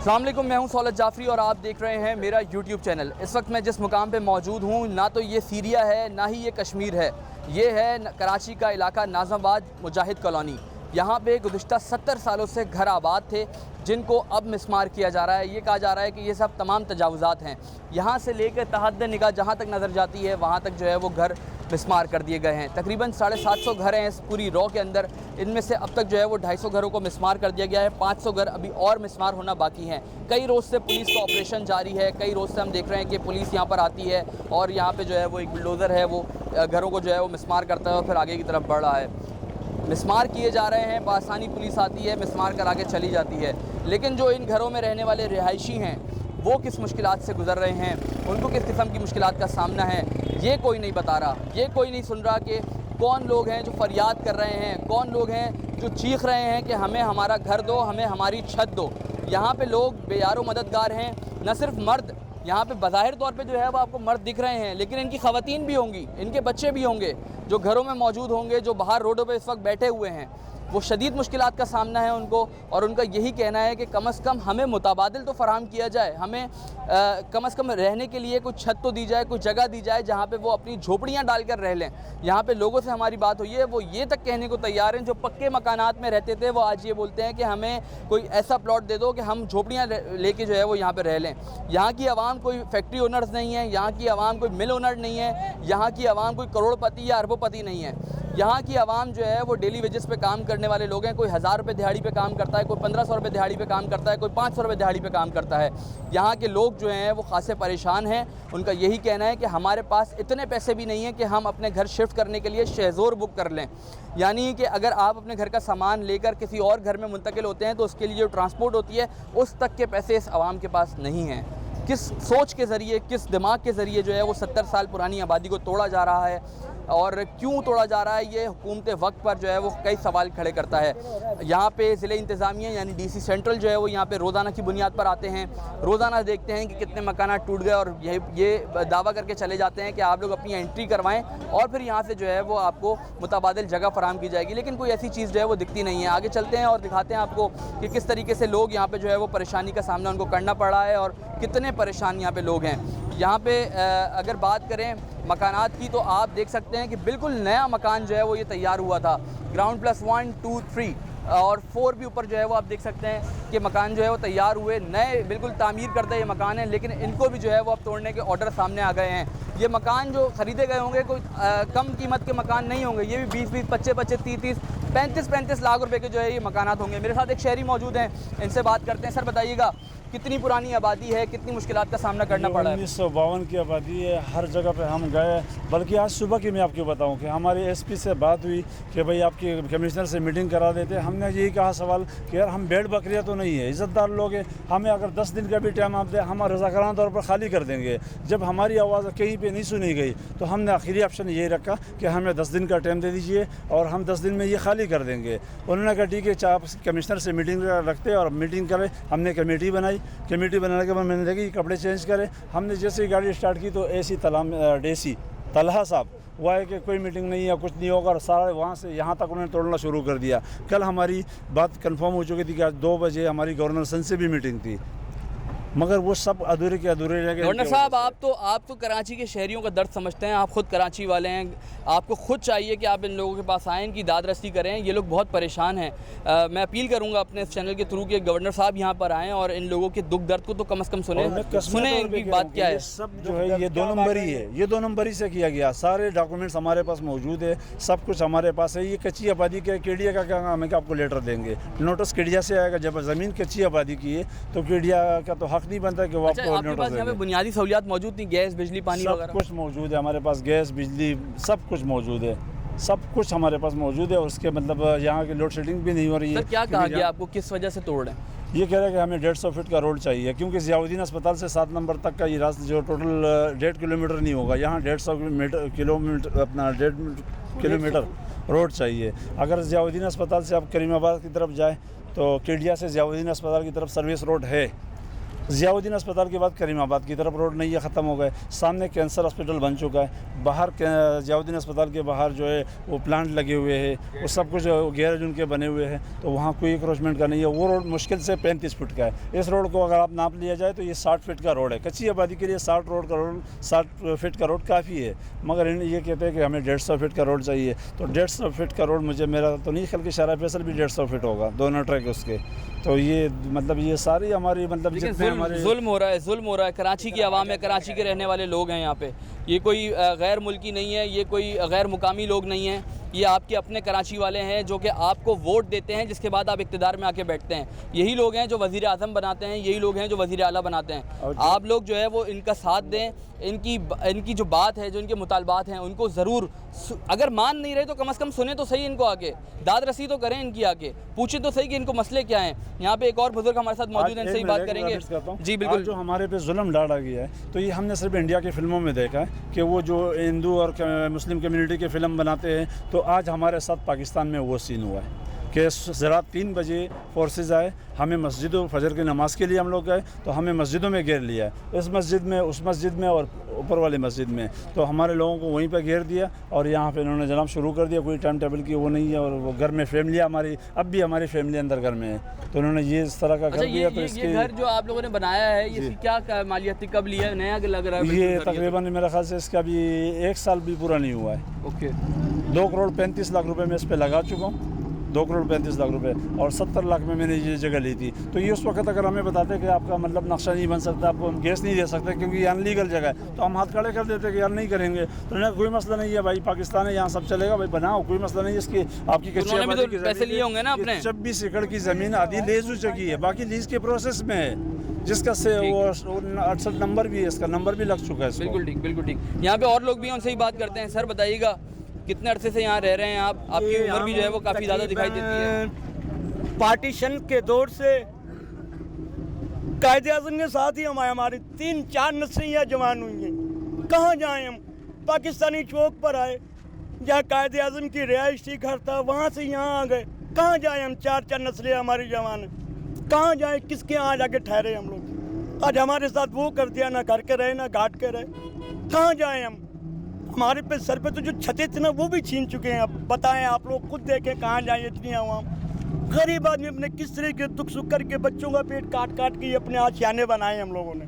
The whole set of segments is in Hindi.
अस्सलाम वालेकुम, मैं हूं सौलत जाफरी और आप देख रहे हैं मेरा यूट्यूब चैनल। इस वक्त मैं जिस मुकाम पे मौजूद हूं, ना तो ये सीरिया है ना ही ये कश्मीर है। ये है कराची का इलाका नाज़माबाद मुजाहिद कॉलोनी। यहाँ पे गुज़िश्ता 70 सालों से घर आबाद थे जिनको अब मिसमार किया जा रहा है। ये कहा जा रहा है कि ये सब तमाम तजावुज़ात हैं। यहाँ से लेकर तहद निगाह जहाँ तक नज़र जाती है वहाँ तक जो है वो घर मिसमार कर दिए गए हैं। तकरीबन 750 घर हैं इस पूरी रॉ के अंदर। इनमें से अब तक जो है वो 250 घरों को मिसमार कर दिया गया है। 500 घर अभी और मिसमार होना बाकी हैं। कई रोज़ से पुलिस का ऑपरेशन जारी है। कई रोज़ से हम देख रहे हैं कि पुलिस यहाँ पर आती है और यहाँ पे जो है वो एक बुलडोज़र है वो घरों को जो है वो मिसमार करता है और फिर आगे की तरफ बढ़ रहा है। मिसमार किए जा रहे हैं, बआसानी पुलिस आती है, मिसमार करा के चली जाती है। लेकिन जो इन घरों में रहने वाले रिहायशी हैं वो किस मुश्किलात से गुज़र रहे हैं, उनको किस किस्म की मुश्किलात का सामना है, ये कोई नहीं बता रहा। ये कोई नहीं सुन रहा कि कौन लोग हैं जो फरियाद कर रहे हैं, कौन लोग हैं जो चीख रहे हैं कि हमें हमारा घर दो, हमें हमारी छत दो। यहाँ पे लोग बेयारो मददगार हैं। न सिर्फ मर्द यहाँ पे बज़ाहिर तौर पे जो है वो आपको मर्द दिख रहे हैं, लेकिन इनकी ख़वातीन भी होंगी, इनके बच्चे भी होंगे जो घरों में मौजूद होंगे, जो बाहर रोडों पे इस वक्त बैठे हुए हैं। वो शदीद मुश्किलात का सामना है उनको और उनका यही कहना है कि कम से कम हमें मुताबादिल तो फ़राहम किया जाए, हमें कम से कम रहने के लिए कुछ छत तो दी जाए, कुछ जगह दी जाए जहाँ पे वो अपनी झोपड़ियाँ डालकर रह लें। यहाँ पे लोगों से हमारी बात हुई है, वो ये तक कहने को तैयार हैं, जो पक्के मकानात में रहते थे वो आज ये बोलते हैं कि हमें कोई ऐसा प्लॉट दे दो कि हम झोपड़ियाँ लेके जो है वो यहाँ पर रह लें। यहाँ की आवाम कोई फैक्ट्री ओनर्स नहीं है, यहाँ की आवाम कोई मिल ओनर नहीं है, यहाँ की आवाम कोई करोड़पति या अरबोपति नहीं है। यहाँ की आवाम जो है वो डेली वेजेस पे काम करने वाले लोग हैं। कोई 1000 रुपये दिहाड़ी पे काम करता है, कोई 1500 रुपये दिहाड़ी पे काम करता है, कोई 500 रुपये दिहाड़ी पे काम करता है। यहाँ के लोग जो हैं वो खासे परेशान हैं। उनका यही कहना है कि हमारे पास इतने पैसे भी नहीं हैं कि हम अपने घर शिफ्ट करने के लिए शेज़ोर बुक कर लें। यानी कि अगर आप अपने घर का सामान लेकर किसी और घर में मुंतकिल होते हैं तो उसके लिए जो ट्रांसपोर्ट होती है उस तक के पैसे इस आवाम के पास नहीं हैं। किस सोच के ज़रिए, किस दिमाग के ज़रिए जो है वो 70 साल पुरानी आबादी को तोड़ा जा रहा है और क्यों तोड़ा जा रहा है, ये हुकूमत वक्त पर जो है वो कई सवाल खड़े करता है। यहाँ पे ज़िले इंतज़ामिया यानी DC सेंट्रल जो है वो यहाँ पे रोज़ाना की बुनियाद पर आते हैं, रोज़ाना देखते हैं कि कितने मकानात टूट गए और ये दावा करके चले जाते हैं कि आप लोग अपनी एंट्री करवाएं और फिर यहाँ से जो है वो आपको मुताबादिल जगह फराहम की जाएगी। लेकिन कोई ऐसी चीज़ जो है वो दिखती नहीं है। आगे चलते हैं और दिखाते हैं आपको कि किस तरीके से लोग यहाँ पर जो है वो परेशानी का सामना उनको करना पड़ रहा है और कितने परेशान यहाँ पे लोग हैं। यहाँ पे अगर बात करें मकानात की तो आप देख सकते हैं कि बिल्कुल नया मकान जो है वो ये तैयार हुआ था। ग्राउंड प्लस 1, 2, 3 और 4 भी ऊपर जो है वो आप देख सकते हैं कि मकान जो है वो तैयार हुए, नए बिल्कुल तामीर करते ये मकान है। लेकिन इनको भी जो है वो अब तोड़ने के ऑर्डर सामने आ गए हैं। ये मकान जो ख़रीदे गए होंगे कोई कम कीमत के मकान नहीं होंगे। ये भी 20-20, 25-25, 30-30, 35-35 लाख रुपए के जो है ये मकानात होंगे। मेरे साथ एक शहरी मौजूद हैं, इनसे बात करते हैं। सर बताइएगा कितनी पुरानी आबादी है, कितनी मुश्किलात का सामना करना पड़ा है? 1952 की आबादी है। हर जगह पे हम गए, बल्कि आज सुबह की मैं आपको बताऊं कि हमारे SP से बात हुई कि भाई आपकी कमिश्नर से मीटिंग करा देते। हमने यही कहा सवाल कि यार हम भेड़ बकरियां तो नहीं है, इज़्ज़तदार लोग हैं, हमें अगर 10 दिन का भी टाइम आप दें हम रज़ाकाराना तौर पर खाली कर देंगे। जब हमारी आवाज़ कहीं पर नहीं सुनी गई तो हमने आखिरी ऑप्शन यही रखा कि हमें 10 दिन का टाइम दे दीजिए और हम 10 दिन में ये खाली कर देंगे। उन्होंने कहा ठीक है, आप कमिश्नर से मीटिंग रखते और मीटिंग करें। हमने कमेटी बनाई, कमेटी बनाने के बाद मैंने देखी कपड़े चेंज करे। हमने जैसे ही गाड़ी स्टार्ट की तो AC तलहा साहब वो है कि कोई मीटिंग नहीं है, कुछ नहीं होगा और सारा वहाँ से यहाँ तक उन्होंने तोड़ना शुरू कर दिया। कल हमारी बात कंफर्म हो चुकी थी कि आज 2 बजे हमारी गवर्नर सन से भी मीटिंग थी, मगर वो सब अधूरे के अधूरे रह गए। गवर्नर साहब आप तो कराची के शहरियों का दर्द समझते हैं, आप ख़ुद कराची वाले हैं, आपको खुद चाहिए कि आप इन लोगों के पास आएँ, इनकी दादरसी करें। ये लोग बहुत परेशान हैं। मैं अपील करूंगा अपने इस चैनल के थ्रू कि गवर्नर साहब यहाँ पर आएँ और इन लोगों के दुख दर्द को तो कम से कम सुने इनकी बात क्या है। सब जो है ये 2 नंबरी है, ये 2 नंबरी से किया गया। सारे डॉक्यूमेंट्स हमारे पास मौजूद है, सब कुछ हमारे पास है। ये कच्ची आबादी के केडिया का क्या काम है कि आपको लेटर देंगे, नोटिस केडिया से आएगा। जब ज़मीन कच्ची आबादी की है तो केडिया का तो हक नहीं बनता कि वो आपके पास यहाँ पे बुनियादी सहूलियात मौजूद थी, गैस, बिजली, पानी वगैरह सब कुछ मौजूद है हमारे पास। गैस, बिजली सब कुछ मौजूद है, सब कुछ हमारे पास मौजूद है। और उसके मतलब यहाँ की लोड शेडिंग भी नहीं हो रही है। सर क्या कहा गया आपको, किस वजह से तोड़ रहे हैं? ये कह रहे हैं कि हमें 150 फीट का रोड चाहिए, क्योंकि ज़ियाउद्दीन अस्पताल से 7 नंबर तक का ये रास्ता जो टोटल 1.5 किलोमीटर नहीं होगा, यहाँ 150 किलोमीटर रोड चाहिए। अगर ज़ियाउद्दीन अस्पताल से आप करीमाबाद की तरफ जाए तो केडिया से ज़ियाउद्दीन अस्पताल की तरफ सर्विस रोड है, ज़ियाउद्दीन अस्पताल के बाद करीमाबाद की तरफ रोड नहीं है, ख़त्म हो गए। सामने कैंसर हॉस्पिटल बन चुका है, बाहर ज़ियाउद्दीन अस्पताल के बाहर जो है वो प्लांट लगे हुए हैं, वो सब कुछ गैरेज उनके बने हुए हैं, तो वहाँ कोई इंक्रोचमेंट का नहीं है। वो रोड मुश्किल से 35 फुट का है। इस रोड को अगर आप नाप लिया जाए तो ये 60 फीट का रोड है। कच्ची आबादी के लिए 60 फीट का रोड काफ़ी है, मगर ये कहते हैं कि हमें 150 फीट का रोड चाहिए। तो 150 फीट का रोड मेरा तो नहीं ख्याल कि शारा फैसल भी 150 फीट होगा, दोनों ट्रैक उसके। तो ये मतलब ये सारी हमारी मतलब जितने हमारे जुल्म हो रहा है। कराची की आवाम है, कराची के रहने वाले लोग हैं यहाँ पे। ये कोई गैर मुल्की नहीं है, ये कोई गैर मुकामी लोग नहीं हैं, ये आपके अपने कराची वाले हैं जो कि आपको वोट देते हैं, जिसके बाद आप इक़्तिदार में आके बैठते हैं। यही लोग हैं जो वज़ीर आज़म बनाते हैं, यही लोग हैं जो वज़ीर आला बनाते हैं। आप लोग जो है वो इनका साथ दें, इनकी जो बात है, जो इनके मुतालबात हैं, उनको ज़रूर, अगर मान नहीं रहे तो कम से कम सुने तो सही इनको आके, दाद रसी तो करें इनकी आके, पूछें तो सही कि इनको मसले क्या हैं। यहाँ पे एक और बुजुर्ग हमारे साथ मौजूद हैं, इनसे ही बात करेंगे। जी बिल्कुल। जो हमारे पे जुल्म डाला गया है, तो ये हमने सिर्फ इंडिया की फिल्मों में देखा है कि वो जो हिंदू और मुस्लिम कम्युनिटी के फ़िल्म बनाते हैं, तो आज हमारे साथ पाकिस्तान में वो सीन हुआ है कि रात 3 बजे फोर्सेस आए, हमें मस्जिद फजर की नमाज़ के लिए हम लोग गए, तो हमें मस्जिदों में घेर लिया, इस मस्जिद में, उस मस्जिद में और ऊपर वाली मस्जिद में। तो हमारे लोगों को वहीं पर घेर दिया और यहाँ पे इन्होंने जनाब शुरू कर दिया। कोई टाइम टेबल की वो नहीं है, और वो घर में फैमिली हमारी, अब भी हमारी फैमिली अंदर घर में है, तो उन्होंने ये इस तरह का कर दिया। तो इसके ये घर जो आप लोगों ने बनाया है, ये क्या मालियाती कब लिया है, नया लग रहा है? ये तकरीबन मेरे ख्याल से इसका अभी 1 साल भी पूरा नहीं हुआ है। ओके। 2 करोड़ 35 लाख रुपए मैं इस पर लगा चुका हूँ, 2 करोड़ 35 लाख रुपए, और 70 लाख में मैंने ये जगह ली थी। तो ये उस वक्त अगर हमें बताते कि आपका मतलब नक्शा नहीं बन सकता, आपको हम गैस नहीं दे सकते क्योंकि ये अनलीगल जगह है, तो हम हाथ खड़े कर देते कि यार नहीं करेंगे। तो नहीं, कोई मसला नहीं है भाई, पाकिस्तान है, यहाँ सब चलेगा भाई, बनाओ, कोई मसला नहीं है। इसकी आपकी कच्ची आबादी की पैसे लिए होंगे ना अपने? 26 एकड़ की ज़मीन आधी लीज हो चुकी है, बाकी लीज के प्रोसेस में है, जिसका से वो 68 नंबर भी है, इसका नंबर भी लग चुका है। बिल्कुल ठीक, बिल्कुल ठीक। यहाँ पे और लोग भी हैं, उनसे ही बात करते हैं। सर बताइएगा, कितने अरसे से यहाँ रह रहे हैं आप? आपकी उम्र भी जो है वो काफ़ी ज़्यादा दिखाई देती है। पार्टीशन के दौर से कायदे आज़म के साथ ही हमारी 3-4 नस्लें यहाँ जवान हुई हैं। कहाँ जाएं हम? पाकिस्तानी चौक पर आए, जहाँ कायदे आज़म की रिहायशी घर था, वहाँ से यहाँ आ गए। कहाँ जाएं हम? 4-4 नस्लें हमारी जवान हैं, कहाँ जाएं? किसके यहाँ जाके ठहरे हम लोग? आज हमारे साथ वो कर दिया, ना घर के रहे ना घाट के रहे, कहाँ जाएं हम? हमारे पे सर पे तो जो छतें थी ना, वो भी छीन चुके हैं। अब बताएं, आप लोग खुद देखें, कहाँ जाएं इतनी आवाम? गरीब आदमी अपने किस तरह के दुख सुख करके बच्चों का पेट काट काट के अपने आशियाने बनाए हम लोगों ने।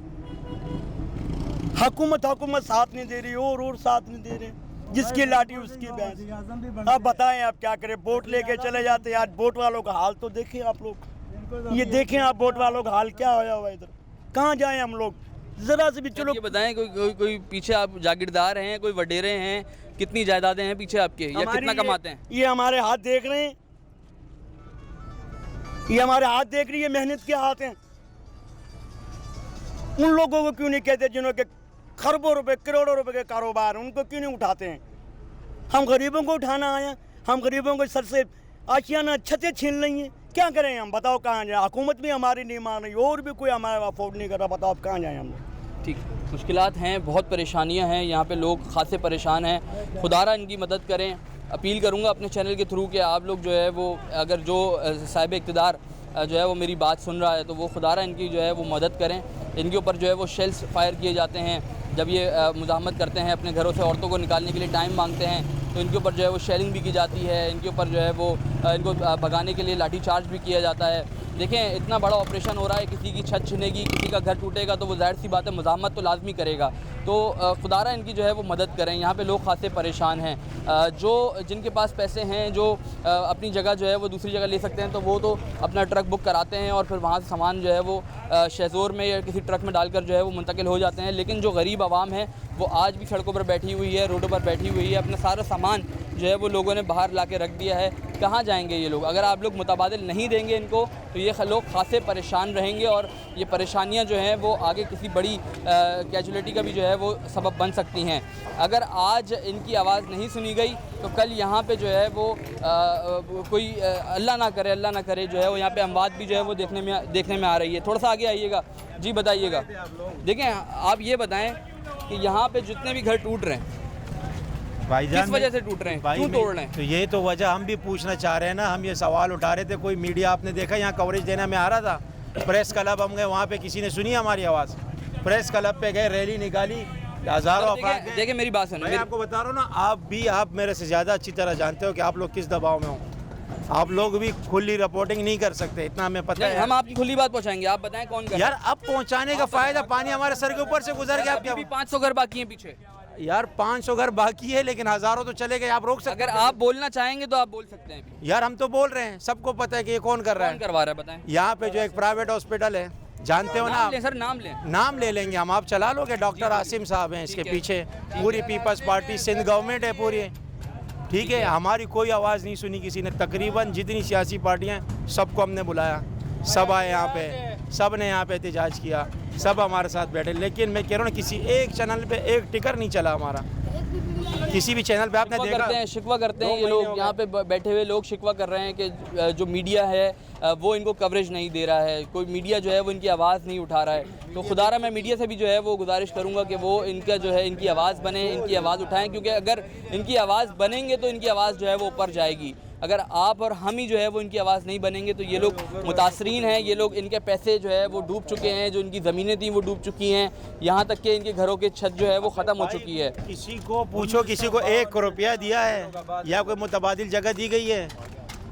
हुकूमत साथ नहीं दे रही, और साथ नहीं दे रहे, जिसकी लाठी उसकी भैंस। अब बताएं आप क्या करें? वोट लेके चले जाते हैं। आज वोट वालों का हाल तो देखें आप लोग, ये देखें आप वोट वालों का हाल क्या होया हुआ इधर। कहाँ जाएं हम लोग? जरा से भी चलो ये बताएं, कोई पीछे आप जागीरदार हैं, कोई वडेरे हैं, कितनी जायदादें हैं पीछे आपके, या कितना कमाते हैं? ये हमारे हाथ देख रहे हैं, ये हमारे हाथ देख रही है, मेहनत के हाथ हैं। उन लोगों को क्यों नहीं कहते जिन्हों के खरबों रुपए, करोड़ों रुपए के कारोबार, उनको क्यों नहीं उठाते हैं? हम गरीबों को उठाना आए, हम गरीबों को सर से आशियाना छतें छीन रही हैं। क्या करें हम? बताओ कहाँ जाए? हुकूमत भी हमारी नहीं मान रही, और भी कोई हमारा अफोर्ड नहीं कर रहा। बताओ आप कहाँ जाएँ हम लोग? ठीक, मुश्किलात हैं, बहुत परेशानियां हैं, यहाँ पे लोग खासे परेशान हैं। खुदारा इनकी मदद करें। अपील करूँगा अपने चैनल के थ्रू कि आप लोग जो है वो, अगर जो साहिब इक़्तिदार जो है वो मेरी बात सुन रहा है, तो वो खुदारा इनकी जो है वो मदद करें। इनके ऊपर जो है वो शेल्स फायर किए जाते हैं, जब ये मुज़ाहमत करते हैं, अपने घरों से औरतों को निकालने के लिए टाइम मांगते हैं, तो इनके ऊपर जो है वो शेलिंग भी की जाती है। इनके ऊपर जो है वो इनको भगाने के लिए लाठी चार्ज भी किया जाता है। देखें, इतना बड़ा ऑपरेशन हो रहा है, किसी की छत छिनेगी, किसी का घर टूटेगा, तो वो ज़ाहिर सी बात है मुज़ाहमत तो लाजमी करेगा। तो खुदारा इनकी जो है वो मदद करें। यहाँ पे लोग खासे परेशान हैं, जो जिनके पास पैसे हैं, जो अपनी जगह जो है वो दूसरी जगह ले सकते हैं, तो वो तो अपना ट्रक बुक कराते हैं और फिर वहाँ से सामान जो है वो शेज़ोर में या किसी ट्रक में डालकर जो है वो मुंतकिल हो जाते हैं। लेकिन जो गरीब आवाम है वो आज भी सड़कों पर बैठी हुई है, रोडों पर बैठी हुई है, अपना सारा सामान जो है वो लोगों ने बाहर ला के रख दिया है। कहाँ जाएंगे ये लोग? अगर आप लोग मुतबादिल नहीं देंगे इनको, तो ये लोग खासे परेशान रहेंगे, और ये परेशानियाँ जो हैं वो आगे किसी बड़ी कैजुअलिटी का भी जो है वो सबब बन सकती हैं। अगर आज इनकी आवाज़ नहीं सुनी गई, तो कल यहाँ पे जो है वो कोई अल्लाह ना करे जो है वो यहाँ पे अमवात भी जो है वो देखने में आ रही है। थोड़ा सा आगे आइएगा जी, बताइएगा। देखें, आप ये बताएं कि यहाँ पे जितने भी घर टूट रहे हैं, भाईजान, किस वजह से टूट रहे हैं, क्यों तोड़ रहे हैं? तो यही तो वजह हम भी पूछना चाह रहे हैं ना। हम ये सवाल उठा रहे थे, कोई मीडिया आपने देखा यहाँ कवरेज देने में आ रहा था, प्रेस क्लब हम गए, वहाँ पे किसी ने सुनी हमारी आवाज़? प्रेस क्लब पे गए, रैली निकाली, हज़ारों अफराद गए। देखिए मेरी बात सुनो, मैं आपको बता रहा हूँ ना, आप मेरे से ज़्यादा अच्छी तरह जानते हो कि आप लोग किस दबाव में हो। आप लोग भी खुली रिपोर्टिंग नहीं कर सकते, इतना हमें पता है। हम आपकी खुली बात पहुंचाएंगे, आप बताएं कौन कर यार अब पहुंचाने का फायदा, पानी हमारे सर के ऊपर से गुजर गया। अभी भी 500 घर बाकी हैं पीछे। यार 500 घर बाकी है, लेकिन हज़ारों तो चले गए। आप रोक सकते अगर आप बोलना चाहेंगे तो आप बोल सकते हैं अभी। यार हम तो बोल रहे हैं, सबको पता है कि ये कौन कर रहा कौन है। करवा रहा है बताएं। यहाँ पे जो एक प्राइवेट हॉस्पिटल है, जानते हो ना नाम आप? लें सर, नाम लें। नाम ले लेंगे हम, आप चला लोगे। डॉक्टर आसिम साहब हैं इसके पीछे, पूरी पीपल्स पार्टी सिंध गवर्नमेंट है पूरी, ठीक है। हमारी कोई आवाज़ नहीं सुनी किसी ने। तकरीबन जितनी सियासी पार्टियां, सबको हमने बुलाया, सब आए यहाँ पे, सब ने यहाँ पे एहतजाज किया, सब हमारे साथ बैठे। लेकिन मैं कह रहा हूँ ना, किसी एक चैनल पे एक टिकर नहीं चला हमारा, किसी भी चैनल पे आपने देखा। शिकवा करते हैं ये लोग, यहाँ पे बैठे हुए लोग शिकवा कर रहे हैं कि जो मीडिया है वो इनको कवरेज नहीं दे रहा है, कोई मीडिया जो है वो इनकी आवाज़ नहीं उठा रहा है। तो खुदारा मैं मीडिया से भी जो है वो गुजारिश करूँगा कि वो इनका जो है इनकी आवाज़ बने, इनकी आवाज़ उठाएं, क्योंकि अगर इनकी आवाज़ बनेंगे तो इनकी आवाज़ जो है वो ऊपर जाएगी। अगर आप और हम ही जो है वो इनकी आवाज़ नहीं बनेंगे तो ये लोग मुतासरीन हैं, ये लोग, इनके पैसे जो है वो डूब चुके हैं, जो इनकी ज़मीनें थी वो डूब चुकी हैं, यहाँ तक कि इनके घरों की छत जो है वो ख़त्म हो चुकी है। किसी को पूछो, किसी को 1 रुपया दिया है या कोई मुतबादिल जगह दी गई है?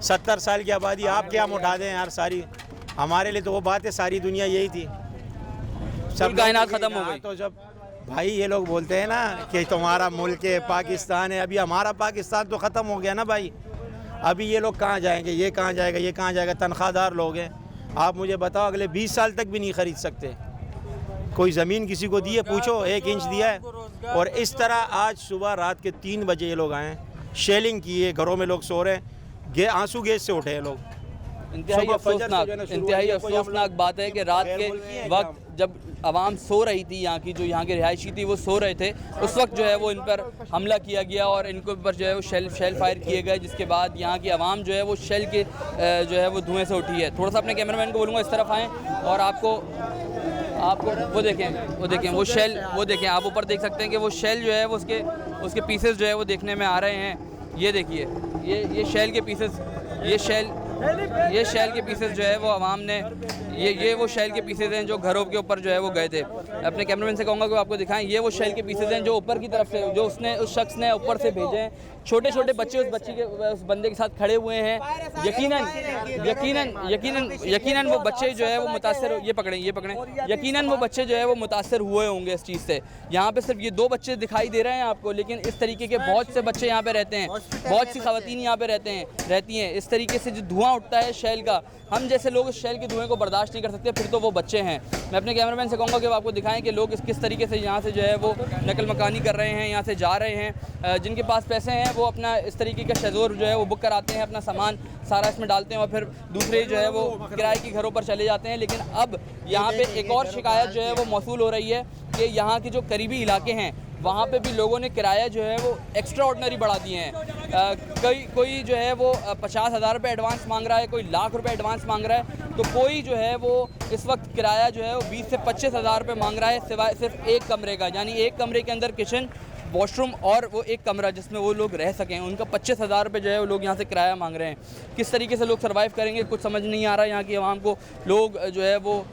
70 साल की आबादी आप क्या हम उठा दें यार सारी? हमारे लिए तो वो बात है, सारी दुनिया यही थी, सब कायनात ख़त्म हो गई। तो जब भाई ये लोग बोलते हैं ना कि तुम्हारा मुल्क है, पाकिस्तान है, अभी हमारा पाकिस्तान तो ख़त्म हो गया ना भाई। अभी ये लोग कहाँ जाएंगे, ये कहाँ जाएगा, ये कहाँ जाएगा? तनख्वाहदार लोग हैं। आप मुझे बताओ, अगले 20 साल तक भी नहीं ख़रीद सकते। कोई ज़मीन किसी को दी है? पूछो, 1 इंच दिया है? और इस तरह आज सुबह रात के 3 बजे ये लोग आए, शेलिंग की है, घरों में लोग सो रहे हैं, आंसू गैस से उठे हैं लोग। इंतहाई अफसोसनाक बात है कि रात के वक्त जब आवाम सो रही थी, यहाँ की जो यहाँ के रिहायशी थी वो सो रहे थे, उस वक्त जो है वो इन पर हमला किया गया और इनके ऊपर जो है वो शेल फायर किए गए, जिसके बाद यहाँ की आवाम जो है वो शेल के जो है वो धुएं से उठी है। थोड़ा सा अपने कैमरामैन को बोलूँगा इस तरफ आएँ और आपको वो देखें वो शेल, वो देखें आप ऊपर देख सकते हैं कि वो शेल जो है वो उसके पीसेस जो है वो देखने में आ रहे हैं। ये देखिए, ये शेल के पीसेस, ये शेल के पीसेस जो है वो आवाम ने, ये वो शेल के पीसेस हैं जो घरों के ऊपर जो है वो गए थे। अपने कैमरामैन से कहूँगा कि आपको दिखाएं, ये वो शेल के पीसेस हैं जो ऊपर की तरफ से, जो उस शख्स ने ऊपर से भेजे हैं। छोटे छोटे बच्चे उस बंदे के साथ खड़े हुए हैं। यकीनन वो बच्चे जो है वो मुतासर, ये पकड़ें, यकीनन वो बच्चे जो है वो मुतासर हुए होंगे इस चीज़ से। यहाँ पे सिर्फ ये 2 बच्चे दिखाई दे रहे हैं आपको, लेकिन इस तरीके के बहुत से बच्चे यहाँ पे रहते हैं, बहुत सी ख़वातीन यहाँ पे रहती हैं। इस तरीके से जो धुआं उठता है शेल का, हम जैसे लोग इस शेल के धुएं को बर्दाश्त नहीं कर सकते, फिर तो वो बच्चे हैं। मैं अपने कैमरामैन से कहूँगा कि वो आपको दिखाएं कि लोग किस तरीके से यहाँ से जो है वो नकल मकानी कर रहे हैं, यहाँ से जा रहे हैं। जिनके पास पैसे हैं वो अपना इस तरीके का शेज़ोर जो है वो बुक कराते हैं, अपना सामान सारा इसमें डालते हैं और फिर दूसरे जो है वो किराए के घरों पर चले जाते हैं। लेकिन अब यहाँ पे एक और शिकायत जो है वो मौसूल हो रही है कि यहाँ के जो करीबी इलाके हैं वहाँ पे भी लोगों ने किराया जो है वो एक्स्ट्रा ऑर्डिनरी बढ़ा दिए हैं। कोई जो है वो 50,000 रुपये एडवांस मांग रहा है, कोई लाख रुपये एडवांस मांग रहा है, तो कोई जो है वो इस वक्त किराया जो है वो 20 से 25,000 रुपये मांग रहा है, सिवाय सिर्फ एक कमरे का। यानी एक कमरे के अंदर किचन, वॉशरूम और वो एक कमरा जिसमें वो लोग रह सकें, उनका 25,000 रुपये जो है वो लोग यहाँ से किराया मांग रहे हैं। किस तरीके से लोग सर्वाइव करेंगे कुछ समझ नहीं आ रहा है यहाँ की आवाम को। लोग जो है वो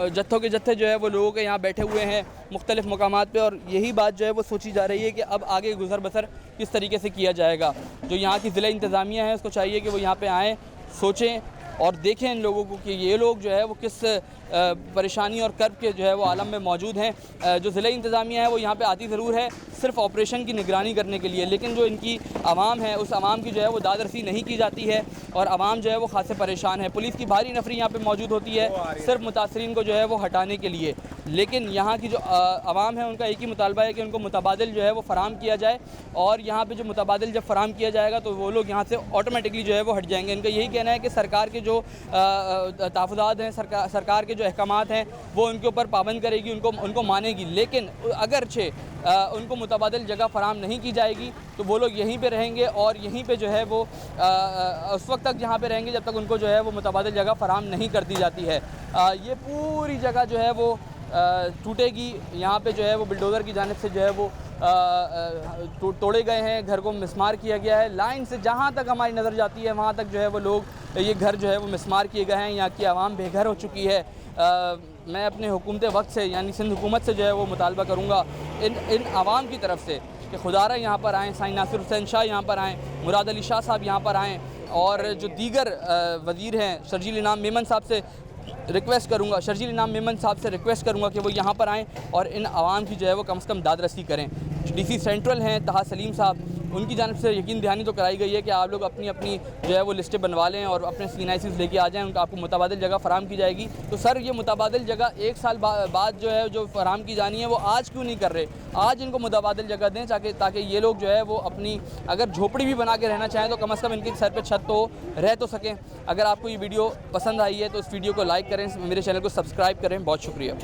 जत्थों के जत्थे जो है वो लोगों के यहाँ बैठे हुए हैं मुख्तलिफ़ मकामात पे, और यही बात जो है वो सोची जा रही है कि अब आगे गुजर बसर किस तरीके से किया जाएगा। जो यहाँ की ज़िला इंतज़ामिया है उसको चाहिए कि वो यहाँ पे आएँ, सोचें और देखें इन लोगों को कि ये लोग जो है वो किस परेशानी और कर्ब के जो है वो आलम में मौजूद हैं। जो ज़िला इंतज़ामिया है वो यहाँ पे आती ज़रूर है सिर्फ ऑपरेशन की निगरानी करने के लिए, लेकिन जो इनकी आवाम है उस आवाम की जो है वो दादरसी नहीं की जाती है और आवाम जो है वो खासे परेशान है। पुलिस की भारी नफरी यहाँ पे मौजूद होती है सिर्फ मुतासरीन को जो है वो हटाने के लिए, लेकिन यहाँ की जो आवाम है उनका एक ही मुतालबा है कि उनको मुतबादिल जो है वो फ़राम किया जाए, और यहाँ पर जो मुतबादिल जब फ़राम किया जाएगा तो वो लोग यहाँ से ऑटोमेटिकली जो है वो हट जाएंगे। इनका यही कहना है कि सरकार के जो तहफ़्फ़ुज़ात हैं, सरकार के जो अहकामात हैं वो उनके ऊपर पाबंद करेगी, उनको मानेगी, लेकिन अगरचे उनको मुतबादिल जगह फ़राम नहीं की जाएगी तो वो लोग यहीं पे रहेंगे और यहीं पे जो है वो उस वक्त तक यहाँ पे रहेंगे जब तक उनको जो है वो मुतबादिल जगह फ़राम नहीं कर दी जाती है। ये पूरी जगह जो है वो टूटेगी, यहाँ पे जो है वो बिल्डोज़र की जानिब से जो है वो तोड़े गए हैं, घर को मिसमार किया गया है। लाइन से जहाँ तक हमारी नज़र जाती है वहाँ तक जो है वो लोग, ये घर जो है वो मिसमार किए गए हैं। यहाँ की आवाम बेघर हो चुकी है। मैं अपने हुकूमत वक्त से यानी सिंध हुकूमत से जो है वो मुतालबा करूँगा इन आवाम की तरफ से कि खुदारा यहाँ पर आएँ, साईं नासिर हुसैन शाह यहाँ पर आएँ, मुराद अली शाह साहब यहाँ पर आएँ, और जो दीगर वज़ीर हैं शर्जील इनाम मेमन साहब से रिक्वेस्ट करूँगा कि वो यहाँ पर आएँ और इन आवाम की जो है वो कम से कम दादरसी करें। DC सेंट्रल हैं तहा सलीम साहब, उनकी जानिब से यकीन दहानी तो कराई गई है कि आप लोग अपनी अपनी जो है वो लिस्टें बनवा लें और अपने CNICs लेके आ जाएँ, उनका आपको मुतबादिल जगह फ़राम की जाएगी। तो सर ये मुतबादिल जगह 1 साल बाद जो है जो फ़राम की जानी है वो आज क्यों नहीं कर रहे? आज इनको मुतबादिल जगह दें ताकि ये लोग जो है वो अपनी अगर झोपड़ी भी बना के रहना चाहें तो कम से कम इनके सर पर छत तो रह तो सकें। अगर आपको ये वीडियो पसंद आई है तो इस वीडियो को लाइक करें, मेरे चैनल को सब्सक्राइब करें। बहुत शुक्रिया।